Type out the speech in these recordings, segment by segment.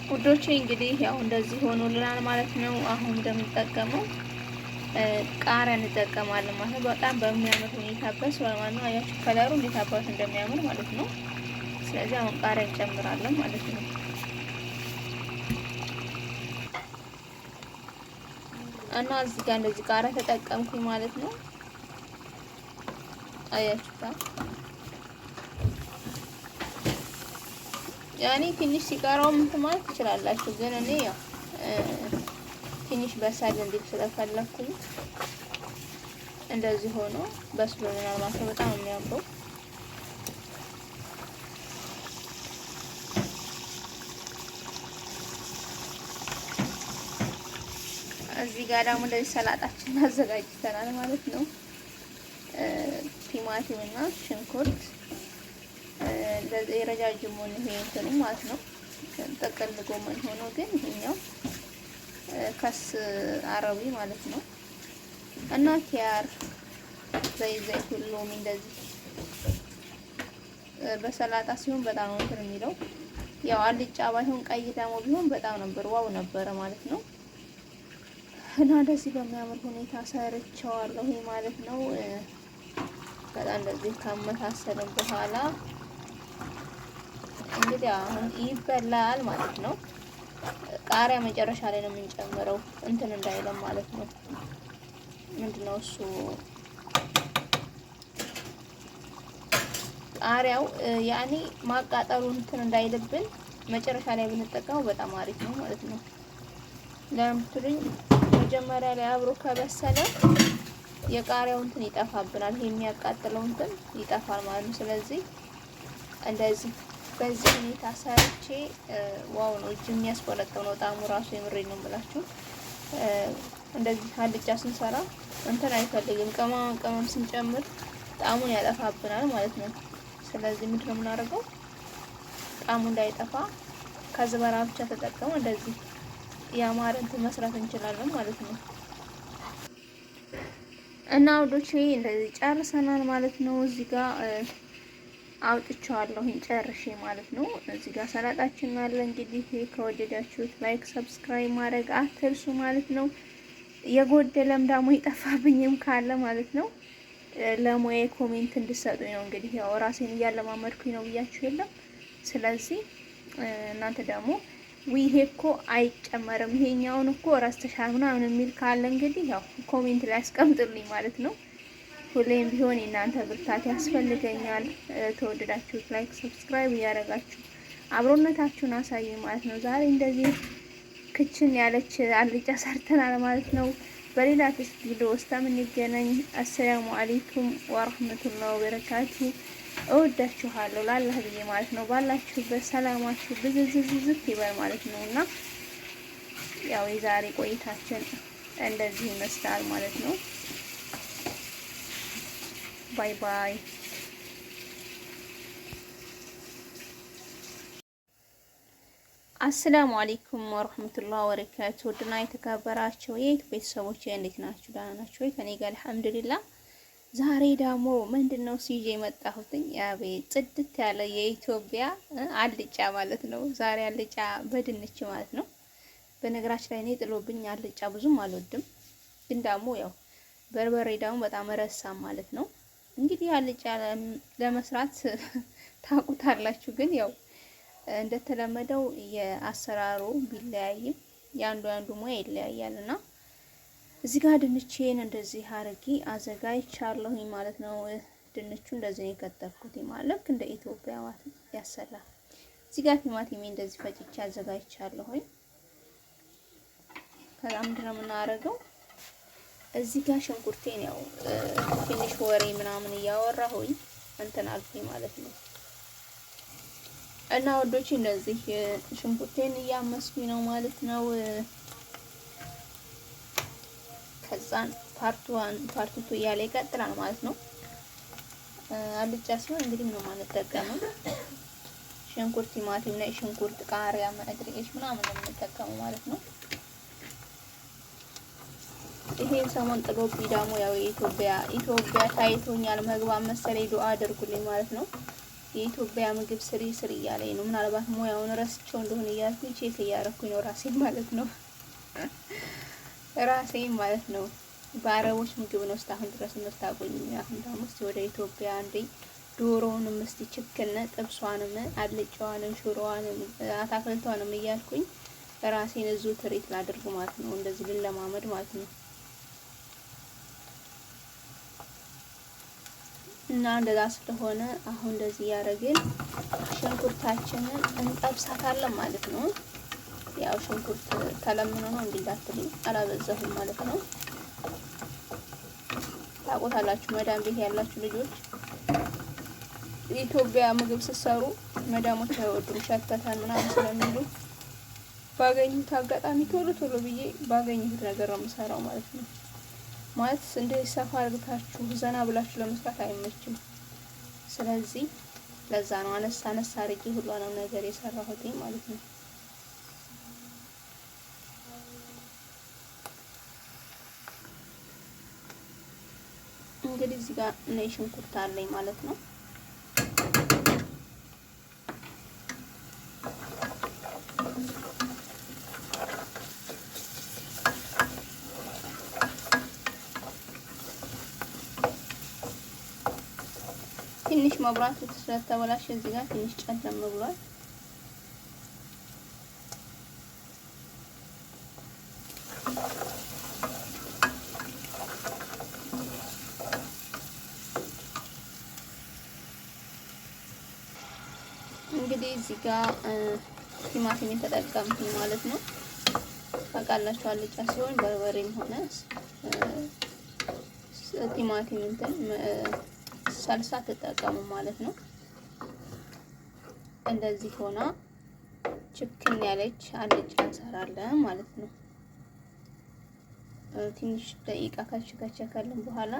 ውዶቼ እንግዲህ ያው እንደዚህ ሆኖልናል ማለት ነው። አሁን እንደምንጠቀመው ቃሪያ እንጠቀማለን ማለት ነው። በጣም በሚያምር ሁኔታ በስሏል ማለት ነው። አያችሁ ከለሩ እንዴት አባቱ እንደሚያምር ማለት ነው። ስለዚህ አሁን ቃሪያ እንጨምራለን ማለት ነው። እና እዚህ ጋር እንደዚህ ቃሪያ ተጠቀምኩኝ ማለት ነው። አያችሁ ያኔ ትንሽ ሲቀራው እንትን ማለት ትችላላችሁ፣ ግን እኔ ያው ትንሽ በሳል እንዲል ስለፈለኩኝ እንደዚህ ሆኖ በስሎልናል ማለት ነው። በጣም የሚያምረው እዚህ ጋር ደግሞ እንደዚህ ሰላጣችን አዘጋጅተናል ማለት ነው። ቲማቲም እና ሽንኩርት የረጃጅሙን ይሄ እንትኑ ማለት ነው። ጥቅል ጎመን ሆኖ ግን ይሄኛው ከስ አረቢ ማለት ነው። እና ኪያር ዘይት ሎሚ እንደዚህ በሰላጣ ሲሆን በጣም ነው እንትን የሚለው። ያው አልጫ ባይሆን ቀይ ደግሞ ቢሆን በጣም ነበር ዋው ነበረ ማለት ነው። እና እንደዚህ በሚያምር ሁኔታ ሰርቸዋለሁ ይሄ ማለት ነው። በጣም እንደዚህ ካመሳሰልን በኋላ እንግዲህ አሁን ይበላል ማለት ነው። ቃሪያ መጨረሻ ላይ ነው የምንጨምረው እንትን እንዳይለም ማለት ነው። ምንድነው እሱ ቃሪያው ያኔ ማቃጠሉ እንትን እንዳይልብን መጨረሻ ላይ ብንጠቀመው በጣም አሪፍ ነው ማለት ነው። ለምትሉኝ መጀመሪያ ላይ አብሮ ከበሰለ የቃሪያው እንትን ይጠፋብናል። ይሄ የሚያቃጥለው እንትን ይጠፋል ማለት ነው። ስለዚህ እንደዚህ በዚህ ሁኔታ ሰርቼ ዋው ነው እጅ የሚያስቆረጠው ነው ጣዕሙ ራሱ የምሬን ነው የምላችሁ። እንደዚህ አልጫ ስንሰራ እንትን አይፈልግም፣ ቅመም ስንጨምር ጣዕሙን ያጠፋብናል ማለት ነው። ስለዚህ ምንድነው የምናደርገው ጣዕሙ እንዳይጠፋ ከዝበራ ብቻ ተጠቀሙ እንደዚህ ያማረ እንትን መስራት እንችላለን ማለት ነው። እና ውዶቼ እንደዚህ ጨርሰናል ማለት ነው። እዚህ ጋር አውጥቼዋለሁ ጨርሼ ማለት ነው። እዚህ ጋር ሰላጣችን አለ። እንግዲህ ከወደዳችሁት ላይክ ሰብስክራይብ ማድረግ አትርሱ ማለት ነው። የጎደለም ደግሞ የጠፋብኝም ካለ ማለት ነው ለሞዬ ኮሜንት እንድሰጡኝ ነው። እንግዲህ ያው ራሴን እያለማመድኩኝ ነው ብያችሁ የለም። ስለዚህ እናንተ ደግሞ ይሄ እኮ አይጨመርም ይሄኛውን እኮ ረስተሻል ምናምን የሚል ካለ እንግዲህ ያው ኮሜንት ላይ አስቀምጡልኝ ማለት ነው። ሁሌም ቢሆን የእናንተ ብርታት ያስፈልገኛል። ተወደዳችሁት ላይክ ሰብስክራይብ እያደረጋችሁ አብሮነታችሁን አሳዩ ማለት ነው። ዛሬ እንደዚህ ክችን ያለች አልጫ ሰርተናል ማለት ነው። በሌላ ቪዲዮ ውስጥ የምንገናኝ። አሰላሙ አለይኩም ወራህመቱላሂ ወበረካቱ። እወዳችኋለሁ ላላህ ብዬ ማለት ነው። ባላችሁበት ሰላማችሁ ብዝዝዝት ይበል ማለት ነው። እና ያው የዛሬ ቆይታችን እንደዚህ ይመስላል ማለት ነው። ባይ ባይ። አሰላሙ አለይኩም ወራህመቱላሂ ወበረካቱ። ድና የተከበራችሁ የት ቤተሰቦች እንዴት ናችሁ? ደህና ናችሁ ወይ? ከኔ ጋር አልሐምዱሊላህ። ዛሬ ደግሞ ምንድነው ሲጄ የመጣሁትኝ አቤት ጽድት ያለ የኢትዮጵያ አልጫ ማለት ነው። ዛሬ አልጫ በድንች ማለት ነው። በነገራችን ላይ እኔ ጥሎብኝ አልጫ ብዙም አልወድም፣ ግን ደግሞ ያው በርበሬ ደግሞ በጣም ረሳም ማለት ነው። እንግዲህ አልጫ ለመስራት ታውቁታላችሁ፣ ግን ያው እንደተለመደው የአሰራሩ ቢለያይም ያንዱ ሙያ ይለያያልና እዚህ ጋር ድንቼን እንደዚህ አርጊ አዘጋጅቻለሁኝ ማለት ነው። ድንቹ እንደዚህ ነው የከተፍኩት ማለት እንደ ኢትዮጵያ ያሰላል። እዚህ ጋር ቲማቲሜ እንደዚህ ፈጭቼ አዘጋጅቻለሁኝ። ከዛ ምንድነው የምናደርገው እዚህ ጋር ሽንኩርቴን ያው ትንሽ ወሬ ምናምን እያወራሁኝ እንትን አልኩኝ ማለት ነው። እና ወዶች እንደዚህ ሽንኩርቴን እያመስኩኝ ነው ማለት ነው። ከዛን ፓርት 1 ፓርት 2 እያለ ይቀጥላል ማለት ነው። አልጫ ሲሆን እንግዲህ ምንም አንጠቀምም። ሽንኩርት፣ ቲማቲም እና ሽንኩርት፣ ቃሪያ፣ መድረቅ ምናምን ነው የምንጠቀመው ማለት ነው። ይሄን ሰሞን ጥሎብኝ ደግሞ ያው ኢትዮጵያ ታይቶኛል መግባት መሰለኝ ዱአ አድርጉልኝ ማለት ነው። የኢትዮጵያ ምግብ ስሪ እያለኝ ነው። ምናልባት ሙያውን ረስቸው እንደሆነ እያልኩኝ ቼክ እያደረኩኝ ነው ራሴን ማለት ነው። ራሴን ማለት ነው። በአረቦች ምግብ ነው እስካሁን ድረስ የምታውቁኝ። አሁን ደግሞ እስኪ ወደ ኢትዮጵያ አንዴ ዶሮውንም እስቲ ችክነ ጥብሷንም አልጫዋንም ሽሮዋንም አታክልቷንም እያልኩኝ ራሴን እዚሁ ትሪት ላድርግ ማለት ነው። እንደዚህ ልለማመድ ማለት ነው። እና እንደዛ ስለሆነ አሁን እንደዚህ ያደረግን ሽንኩርታችንን እንጠብሳታለን ማለት ነው። ያው ሽንኩርት ተለምኖ ነው እንዳትሉኝ አላበዛሁም ማለት ነው። ታውቁታላችሁ መዳም ቤት ያላችሁ ልጆች ኢትዮጵያ ምግብ ስትሰሩ መዳሞች አይወዱም ሸተታን ምናምን ስለሚሉ ባገኙት አጋጣሚ ቶሎ ብዬ ባገኙት ነገር ነው የምሰራው ማለት ነው። ማለት እንደ ሰፋ አድርጋችሁ ዘና ብላችሁ ለመስራት አይመችም። ስለዚህ ለዛ ነው አነሳ አድርጌ ሁሉንም ነገር የሰራሁት ማለት ነው። እንግዲህ እዚህ ጋር ነጭ ሽንኩርት አለኝ ማለት ነው። ትንሽ መብራቱ ስለተበላሸ እዚህ ጋር ትንሽ ጨለም ብሏል። እንግዲህ እዚህ ጋር ቲማቲም የተጠቀምኩኝ ማለት ነው። ታውቃላችሁ አልጫ ሲሆን በርበሬም ሆነ ቲማቲም እንትን ሳልሳ ተጠቀሙ ማለት ነው። እንደዚህ ሆና ችክን ያለች አልጫ እንሰራለን ማለት ነው። ትንሽ ደቂቃ ካቸካቸካለን በኋላ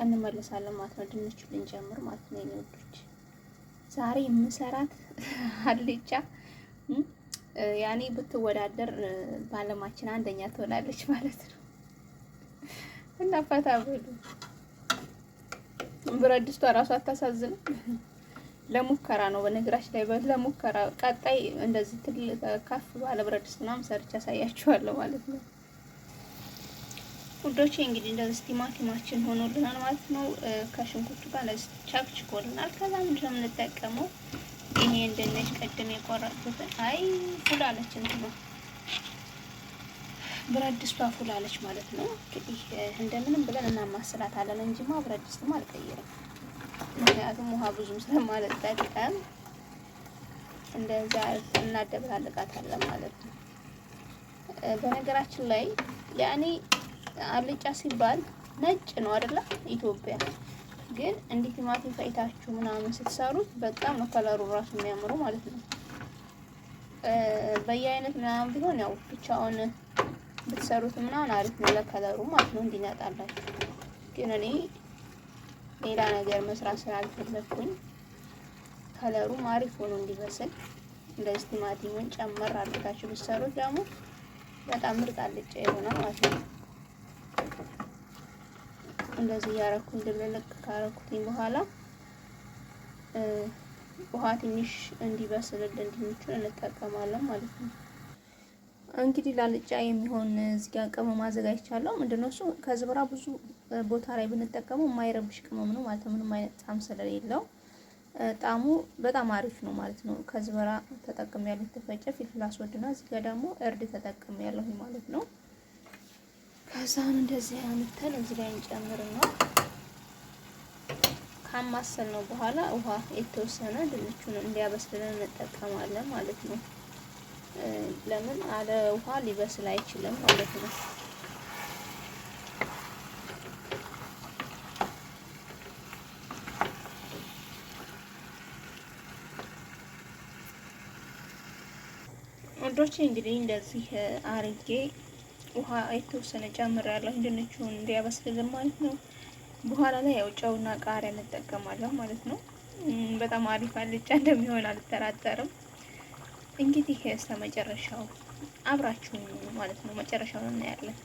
እንመለሳለን ማለት ነው። ድንቹ ልንጨምር ማለት ነው። የኔዎች ዛሬ የምሰራት አልጫ ያኔ ብትወዳደር ባለማችን አንደኛ ትሆናለች ማለት ነው። እና ፈታ በሉ። ብረት ድስቷ ራሱ አታሳዝንም። ለሙከራ ነው በነገራችን ላይ ለሙከራ ቀጣይ እንደዚህ ትልቅ ከፍ ባለ ብረት ድስት ምናምን ሰርቼ አሳያችኋለሁ ማለት ነው። ውዶቼ እንግዲህ እንደዚህ ቲማቲማችን ሆኖልናል ማለት ነው። ከሽንኩርቱ ጋር እንደዚህ ቸክችኮልናል። ከዛ ምንድነው የምንጠቀመው? ይሄ እንደነሽ ቀድሜ የቆረጥኩት ፉል አለች እንትኑ ብረት ድስቷ ፉል አለች ማለት ነው። እንግዲህ እንደምንም ብለን እናማስላታለን እንጂማ ብረት ድስትማ አልቀይርም። ምክንያቱም ውሃ ብዙም ስለማልጠቀም እንደዛ እናደብላልቃታለን ማለት ነው። በነገራችን ላይ ያኔ አልጫ ሲባል ነጭ ነው አይደለ? ኢትዮጵያ ግን እንዲህ ቲማቲም ፈይታችሁ ምናምን ስትሰሩት በጣም ነው ከለሩ ራሱ የሚያምሩ ማለት ነው። በየአይነት ምናምን ቢሆን ያው ብቻውን ብትሰሩት ምናምን አሪፍ ነው ለከለሩ ማለት ነው እንዲነጣላችሁ። ግን እኔ ሌላ ነገር መስራት ስላልፈለኩኝ ከለሩ አሪፍ ሆኖ እንዲበስል እንደዚህ ቲማቲሙን ጨመር አድርጋችሁ ብትሰሩት ደግሞ በጣም ምርጥ አልጫ ይሆናል ማለት ነው። እንደዚህ ያረኩኝ ድብልቅ ካረኩኝ በኋላ ውሃ ትንሽ እንዲበስልልን ድንቹን እንጠቀማለን ማለት ነው። እንግዲህ ላልጫ የሚሆን እዚህ ጋር ቅመም አዘጋጅቻለሁ። ምንድነው እሱ ከዝብራ ብዙ ቦታ ላይ ብንጠቀመው የማይረብሽ ቅመም ነው ማለት ነው። ምንም አይነት ጣዕም ስለሌለው ጣዕሙ በጣም አሪፍ ነው ማለት ነው። ከዝብራ ተጠቅሜያለሁ የተፈጨ ፊልፍል አስወድና እዚህ ጋር ደግሞ እርድ ተጠቅሜያለሁ ማለት ነው። ከዛን እንደዚህ አምተን እዚህ ላይ እንጨምርና ካማሰል ነው በኋላ ውሃ የተወሰነ ድንቹን እንዲያበስልልን እንጠቀማለን ማለት ነው። ለምን አለ ውሃ ሊበስል አይችልም ማለት ነው። ወንዶቼ እንግዲህ እንደዚህ አርጌ ውሃ የተወሰነ ጨምሬያለሁ ድንቹን እንዲያበስልልን ማለት ነው። በኋላ ላይ ያው ጨውና ቃሪያ እንጠቀማለን ማለት ነው። በጣም አሪፍ አልጫ እንደሚሆን አልጠራጠርም። እንግዲህ እስከ መጨረሻው አብራችሁኝ ማለት ነው። መጨረሻውን እናያለን።